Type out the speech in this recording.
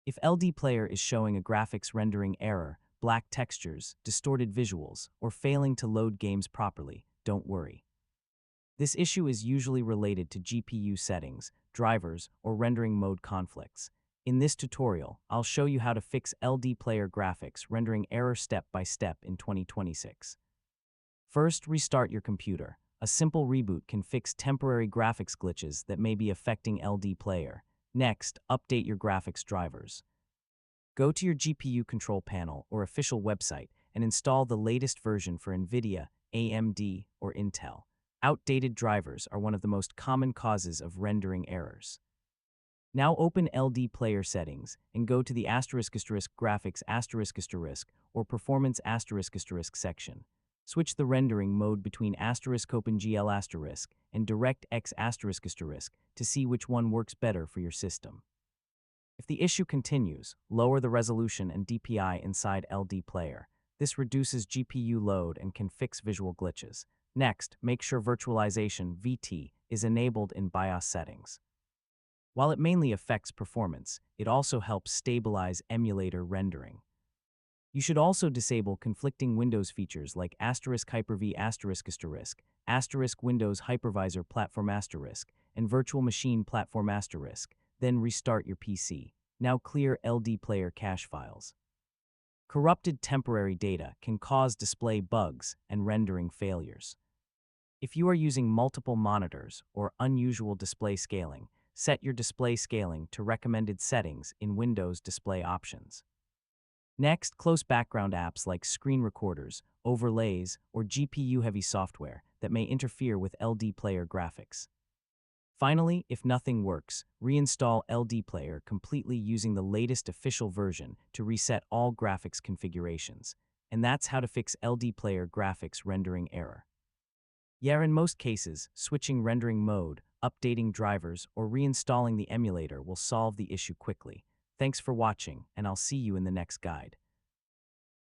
If LDPlayer is showing a graphics rendering error, black textures, distorted visuals, or failing to load games properly, don't worry. This issue is usually related to GPU settings, drivers, or rendering mode conflicts. In this tutorial, I'll show you how to fix LDPlayer graphics rendering error step by step in 2026. First, restart your computer. A simple reboot can fix temporary graphics glitches that may be affecting LDPlayer. Next, update your graphics drivers. Go to your GPU control panel or official website and install the latest version for NVIDIA, AMD, or Intel. Outdated drivers are one of the most common causes of rendering errors. Now open LDPlayer settings and go to the graphics or performance section. Switch the rendering mode between OpenGL and DirectX to see which one works better for your system. If the issue continues, lower the resolution and DPI inside LDPlayer. This reduces GPU load and can fix visual glitches. Next, make sure Virtualization (VT) is enabled in BIOS settings. While it mainly affects performance, it also helps stabilize emulator rendering. You should also disable conflicting Windows features like *Hyper-V***, Windows Hypervisor Platform**, and Virtual Machine Platform**, then restart your PC. Now clear LDPlayer cache files. Corrupted temporary data can cause display bugs and rendering failures. If you are using multiple monitors or unusual display scaling, set your display scaling to recommended settings in Windows Display Options. Next, close background apps like screen recorders, overlays, or GPU-heavy software that may interfere with LDPlayer graphics. Finally, if nothing works, reinstall LDPlayer completely using the latest official version to reset all graphics configurations. And that's how to fix LDPlayer graphics rendering error. Yeah, in most cases, switching rendering mode, updating drivers, or reinstalling the emulator will solve the issue quickly. Thanks for watching, and I'll see you in the next guide.